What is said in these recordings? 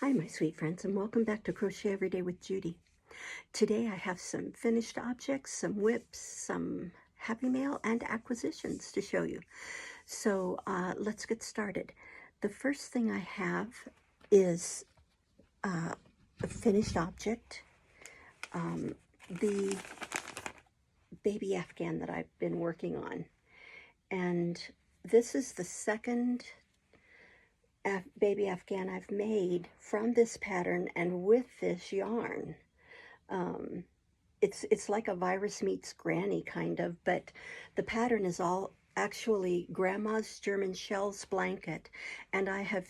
Hi, my sweet friends, and welcome back to Crochet Every Day with Judy. Today I have some finished objects, some whips, some happy mail, and acquisitions to show you. So let's get started. The first thing I have is a finished object, the baby Afghan that I've been working on. And this is the second baby Afghan I've made from this pattern and with this yarn. It's like a virus meets granny kind of, but the pattern is all actually Grandma's German Shells blanket, and I have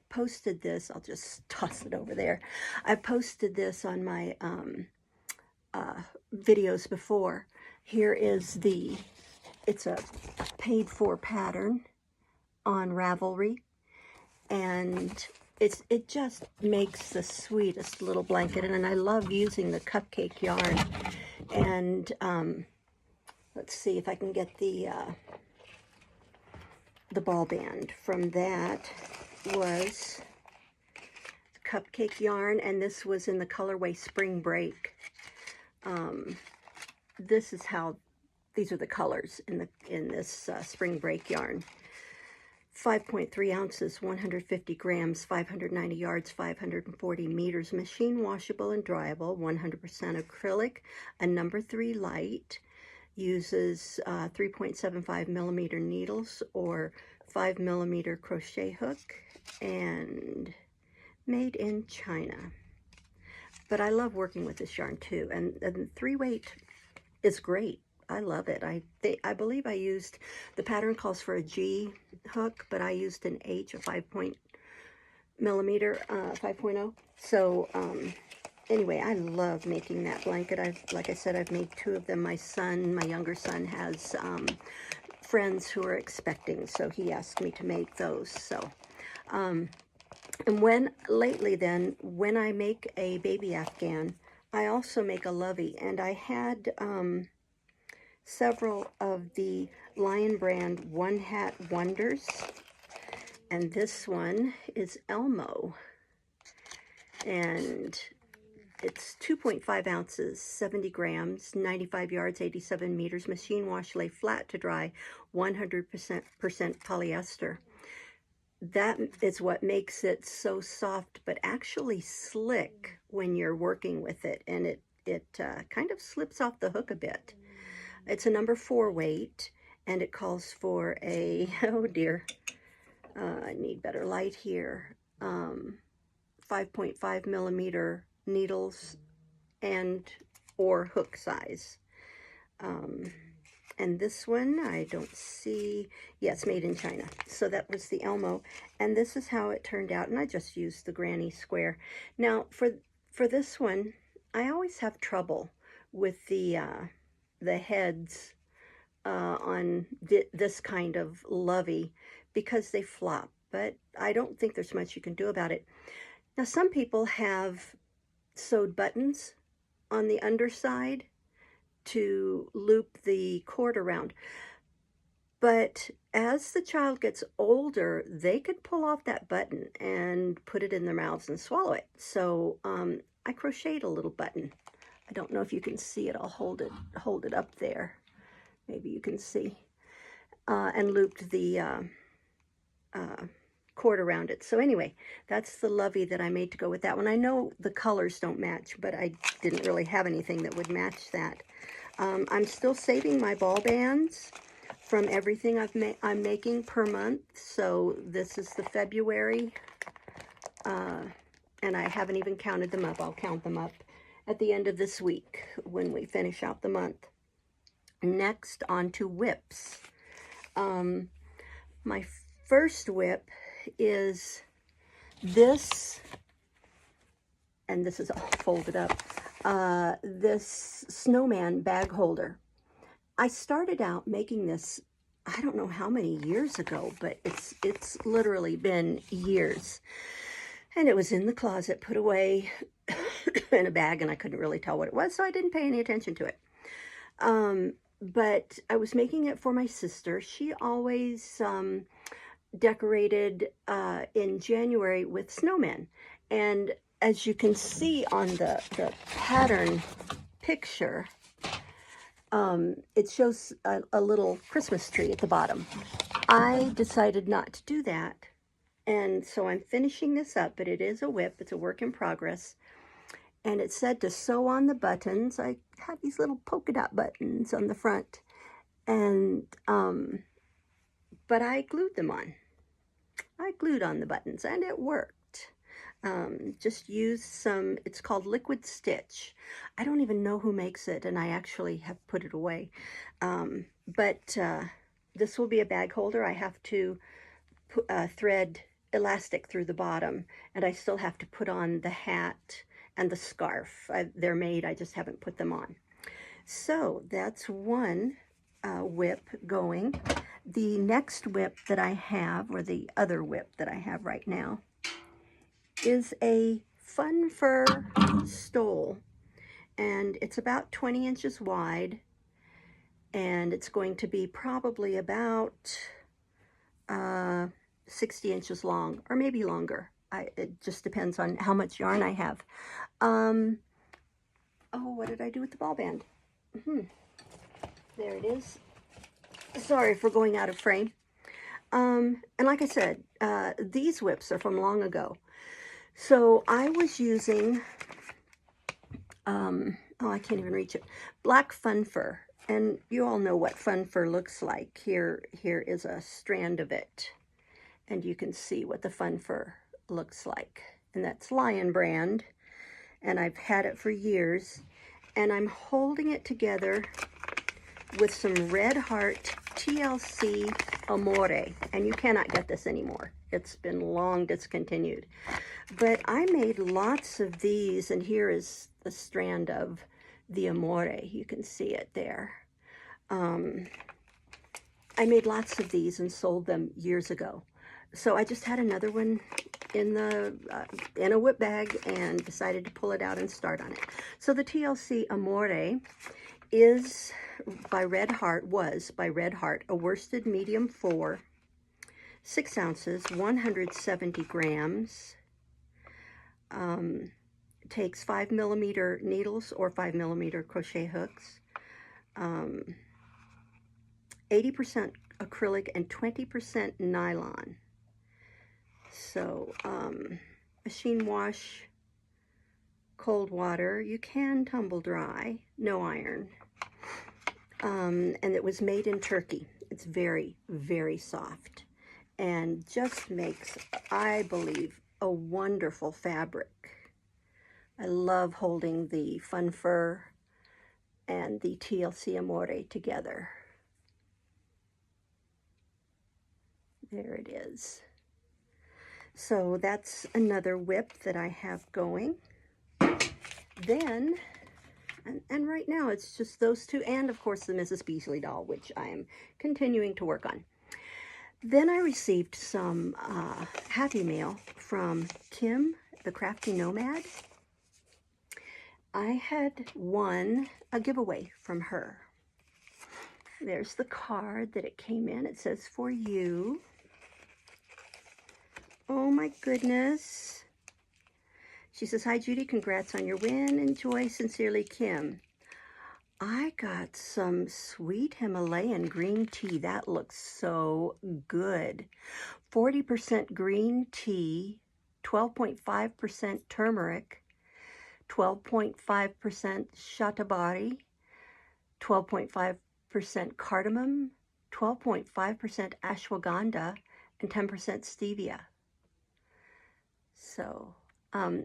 posted this. I'll just toss it over there. I posted this on my videos before. Here is it's a paid for pattern on Ravelry, and it just makes the sweetest little blanket, and I love using the cupcake yarn. And let's see if I can get the ball band from that. Was cupcake yarn, and this was in the colorway Spring Break. These are the colors in this Spring Break yarn. 5.3 ounces, 150 grams, 590 yards, 540 meters, machine washable and dryable, 100% acrylic, a number 3 light, uses 3.75 millimeter needles or 5 millimeter crochet hook, and made in China. But I love working with this yarn too, and the 3-weight is great. I love it. I believe I used, the pattern calls for a G hook, but I used an H, a 5.0 millimeter, 5.0. So anyway, I love making that blanket. Like I said, I've made 2 of them. My younger son has friends who are expecting, so he asked me to make those. So and lately when I make a baby Afghan, I also make a lovey, and I had several of the Lion brand One Hat Wonders, and this one is Elmo, and it's 2.5 ounces, 70 grams, 95 yards, 87 meters, machine wash, lay flat to dry, 100% polyester. That is what makes it so soft, but actually slick when you're working with it, and it kind of slips off the hook a bit. It's a number 4 weight, and it calls for a, oh dear, I need better light here, 5.5 millimeter needles and or hook size. And this one, I don't see, yeah, it's made in China. So that was the Elmo, and this is how it turned out, and I just used the granny square. Now, for this one, I always have trouble with the heads on this kind of lovey because they flop, but I don't think there's much you can do about it. Now, some people have sewed buttons on the underside to loop the cord around, but as the child gets older, they could pull off that button and put it in their mouths and swallow it. So I crocheted a little button. I don't know if you can see it. I'll hold it up there. Maybe you can see. And looped the cord around it. So anyway, that's the lovey that I made to go with that one. I know the colors don't match, but I didn't really have anything that would match that. I'm still saving my ball bands from everything I'm making per month. So this is the February, and I haven't even counted them up. I'll count them up at the end of this week when we finish out the month. Next, on to whips. My first whip is this, and this is all folded up, this snowman bag holder. I started out making this, I don't know how many years ago, but it's literally been years. And it was in the closet, put away in a bag, and I couldn't really tell what it was, so I didn't pay any attention to it. But I was making it for my sister. She always decorated in January with snowmen. And as you can see on the pattern picture, it shows a little Christmas tree at the bottom. I decided not to do that, and so I'm finishing this up, but it is a WIP. It's a work in progress. And it said to sew on the buttons. I have these little polka dot buttons on the front, and but I glued them on. I glued on the buttons, and it worked. Just use some, it's called Liquid Stitch. I don't even know who makes it, and I actually have put it away. But this will be a bag holder. I have to thread elastic through the bottom, and I still have to put on the hat and the scarf. They're made, I just haven't put them on. So that's one WIP going. The next WIP that I have, or the other WIP that I have right now, is a fun fur stole, and it's about 20 inches wide, and it's going to be probably about 60 inches long, or maybe longer. It just depends on how much yarn I have. Oh, what did I do with the ball band? There it is. Sorry for going out of frame. And like I said, these WIPs are from long ago. So I was using, oh, I can't even reach it, black fun fur. And you all know what fun fur looks like. Here is a strand of it. And you can see what the fun fur looks like. And that's Lion brand. And I've had it for years. And I'm holding it together with some Red Heart TLC Amore. And you cannot get this anymore. It's been long discontinued. But I made lots of these, and here is the strand of the Amore. You can see it there. I made lots of these and sold them years ago. So I just had another one in a WIP bag and decided to pull it out and start on it. So the TLC Amore is by Red Heart, was by Red Heart, a worsted medium 4, 6 ounces, 170 grams. Takes 5mm needles or 5mm crochet hooks, 80% acrylic and 20% nylon. So machine wash, cold water. You can tumble dry, no iron. And it was made in Turkey. It's very, very soft and just makes, I believe, a wonderful fabric. I love holding the fun fur and the TLC Amore together. There it is. So that's another WIP that I have going. Then, and right now it's just those two, and of course the Mrs. Beasley doll, which I am continuing to work on. Then I received some Happy Mail from Kim, the Crafty Nomad. I had won a giveaway from her. There's the card that it came in. It says, "For you." Oh my goodness. She says, "Hi Judy, congrats on your win. Enjoy, sincerely, Kim." I got some sweet Himalayan green tea. That looks so good. 40% green tea, 12.5% turmeric, 12.5% shatavari, 12.5% cardamom, 12.5% ashwagandha, and 10% stevia. So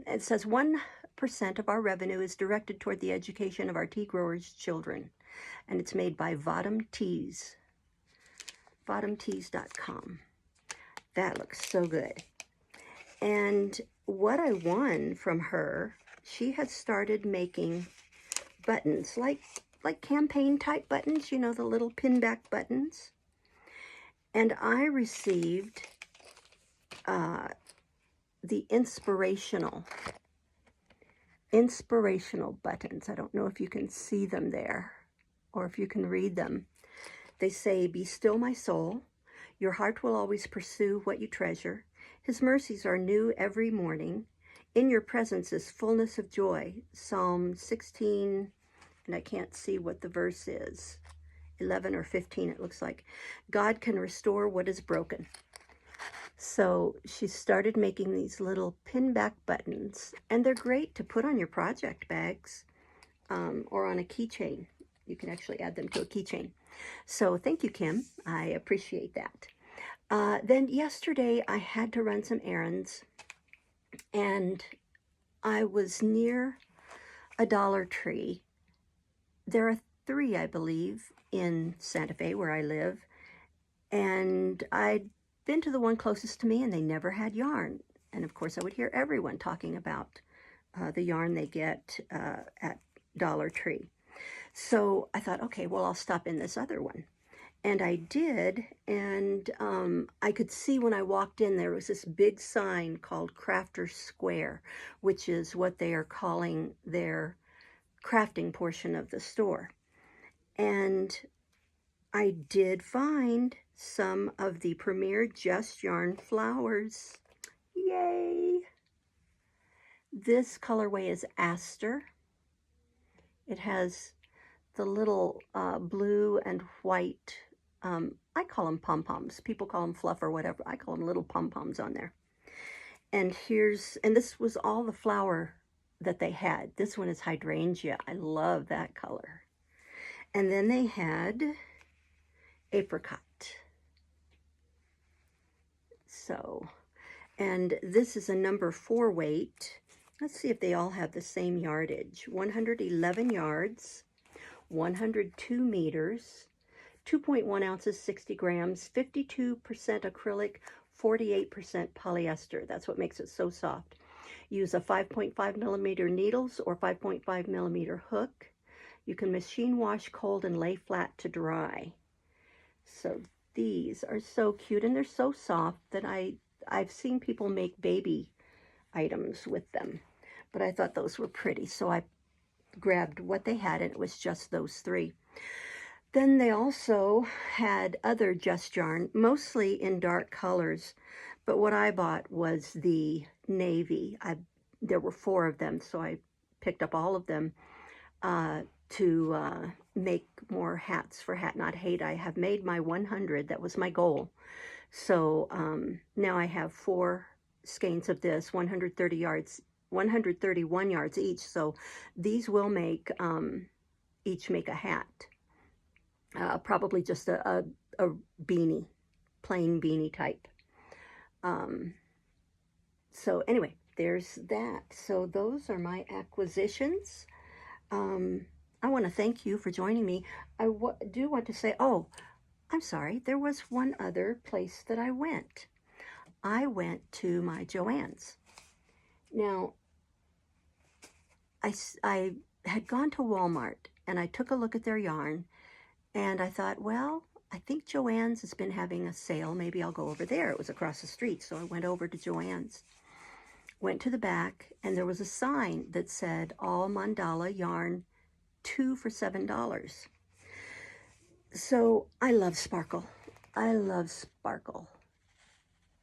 it says 1% of our revenue is directed toward the education of our tea growers' children, and it's made by Vodham Teas, vodhamteas.com. That looks so good. And what I won from her, she had started making buttons, like campaign type buttons, you know, the little pin back buttons. And I received the inspirational buttons. I don't know if you can see them there or if you can read them. They say, "Be still, my soul. Your heart will always pursue what you treasure. His mercies are new every morning. In your presence is fullness of joy. Psalm 16, and I can't see what the verse is. 11 or 15 it looks like. God can restore what is broken. So she started making these little pin back buttons, and they're great to put on your project bags or on a keychain. You can actually add them to a keychain. So thank you, Kim. I appreciate that. Then yesterday I had to run some errands, and I was near a Dollar Tree. There are 3, I believe, in Santa Fe where I live, and I'd been to the one closest to me, and they never had yarn. And of course I would hear everyone talking about the yarn they get at Dollar Tree. So I thought, okay, well, I'll stop in this other one. And I did, and I could see when I walked in, there was this big sign called Crafter Square, which is what they are calling their crafting portion of the store. And I did find some of the Premier Just Yarn flowers. Yay! This colorway is Aster. It has the little blue and white, I call them pom-poms. People call them fluff or whatever. I call them little pom-poms on there. And this was all the flower that they had. This one is hydrangea. I love that color. And then they had apricot. So, and this is a number 4 weight. Let's see if they all have the same yardage. 111 yards, 102 meters, 2.1 ounces, 60 grams, 52% acrylic, 48% polyester. That's what makes it so soft. Use a 5.5 millimeter needles or 5.5 millimeter hook. You can machine wash cold and lay flat to dry. So these are so cute, and they're so soft that I've seen people make baby items with them. But I thought those were pretty, so I grabbed what they had, and it was just those 3. Then they also had other Just Yarn, mostly in dark colors, but what I bought was the navy. There were 4 of them, so I picked up all of them to make more hats for Hat Not Hate. I have made my 100. That was my goal. So now I have 4 skeins of this, 130 yards, 131 yards each. So these will make each make a hat. Probably just a beanie, plain beanie type. So anyway, there's that. So those are my acquisitions. I want to thank you for joining me. I do want to say, oh, I'm sorry, there was one other place that I went. I went to my Joann's. Now, I had gone to Walmart, and I took a look at their yarn, and I thought, well, I think Joann's has been having a sale. Maybe I'll go over there. It was across the street, so I went over to Joann's. Went to the back, and there was a sign that said, all mandala yarn, 2 for $7. So I love sparkle. I love sparkle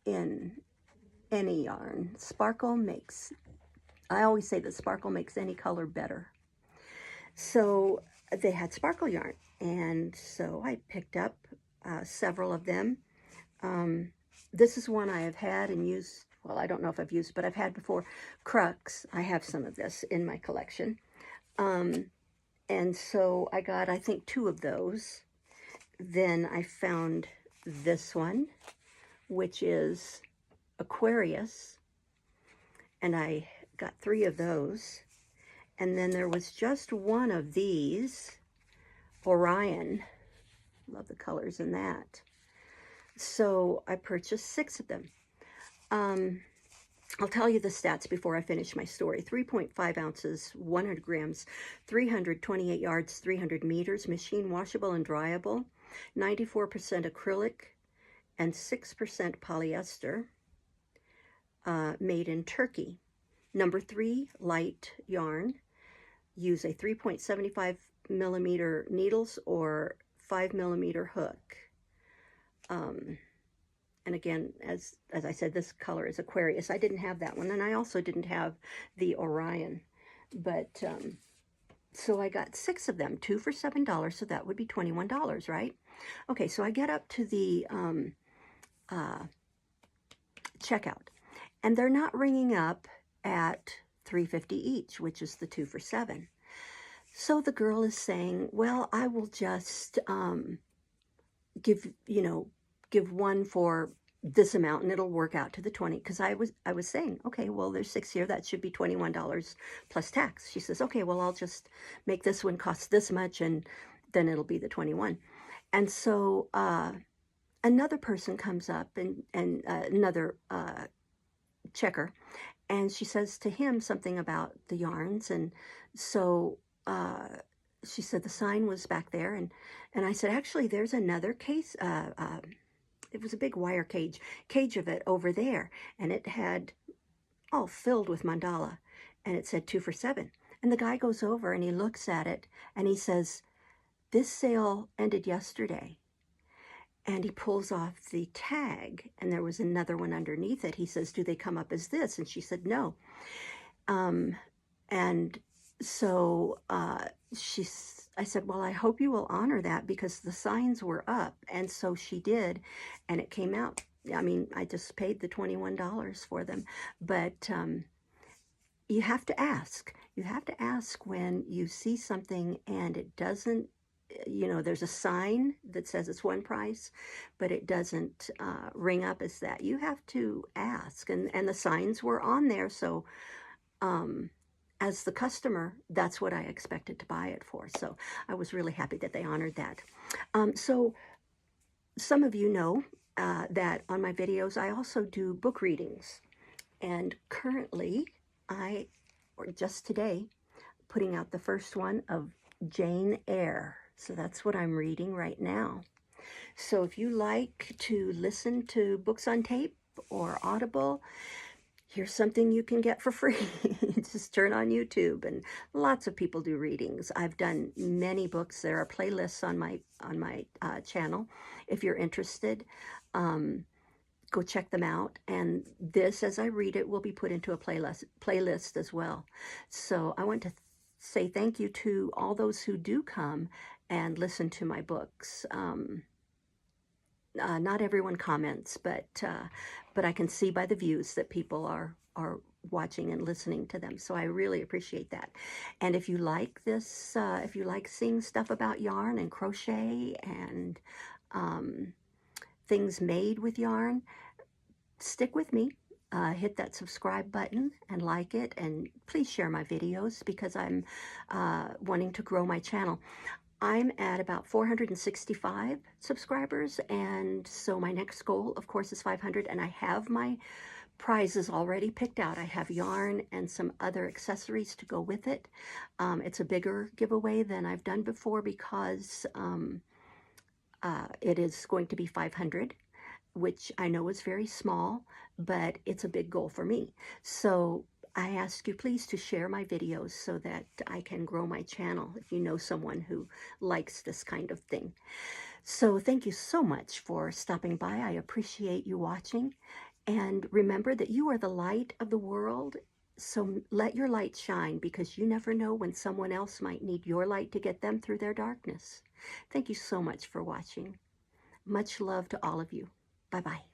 in any yarn. Sparkle makes, I always say that sparkle makes any color better. So they had sparkle yarn, and so I picked up several of them. This is one I have had and used, well, I don't know if I've used, but I've had before. Crux, I have some of this in my collection. And so I got, I think, 2 of those. Then I found this one, which is Aquarius, and I got 3 of those. And then there was just one of these, Orion. Love the colors in that. So I purchased 6 of them. I'll tell you the stats before I finish my story. 3.5 ounces, 100 grams, 328 yards, 300 meters, machine washable and dryable, 94% acrylic, and 6% polyester, made in Turkey. Number 3, light yarn. Use a 3.75 millimeter needles or 5 millimeter hook. And again, as I said, this color is Aquarius. I didn't have that one, and I also didn't have the Orion. But so I got 6 of them, 2 for $7, so that would be $21, right? Okay, so I get up to the checkout, and they're not ringing up at $3.50 each, which is the 2 for $7. So the girl is saying, well, I will just give one for this amount, and it'll work out to the 20, because I was saying, okay, well, there's 6 here, that should be $21 plus tax. She says, okay, well, I'll just make this one cost this much, and then it'll be the 21. And so another person comes up, and another checker, and she says to him something about the yarns. And so she said the sign was back there, and I said, actually, there's another case. It was a big wire cage of it over there, and it had all filled with mandala, and it said 2 for $7. And the guy goes over and he looks at it, and he says, this sale ended yesterday. And he pulls off the tag, and there was another one underneath it. He says, do they come up as this? And she said, no. And so I said, well, I hope you will honor that, because the signs were up. And so she did, and it came out. I mean, I just paid the $21 for them. But you have to ask. You have to ask when you see something and it doesn't, there's a sign that says it's one price, but it doesn't ring up as that. You have to ask. And the signs were on there, so as the customer, that's what I expected to buy it for. So I was really happy that they honored that. So some of you know that on my videos, I also do book readings. And currently, or just today, putting out the first one of Jane Eyre. So that's what I'm reading right now. So if you like to listen to books on tape or Audible, here's something you can get for free. Just turn on YouTube, and lots of people do readings. I've done many books. There are playlists on my channel. If you're interested, go check them out. And this, as I read it, will be put into a playlist as well. So I want to say thank you to all those who do come and listen to my books. Not everyone comments, but I can see by the views that people are watching and listening to them. So I really appreciate that. And if you like this, if you like seeing stuff about yarn and crochet and things made with yarn, stick with me. Hit that subscribe button and like it, and please share my videos, because I'm wanting to grow my channel. I'm at about 465 subscribers, and so my next goal, of course, is 500, and I have my prizes already picked out. I have yarn and some other accessories to go with it. It's a bigger giveaway than I've done before, because it is going to be 500, which I know is very small, but it's a big goal for me. So I ask you please to share my videos so that I can grow my channel, if you know someone who likes this kind of thing. So thank you so much for stopping by. I appreciate you watching. And remember that you are the light of the world. So let your light shine, because you never know when someone else might need your light to get them through their darkness. Thank you so much for watching. Much love to all of you. Bye-bye.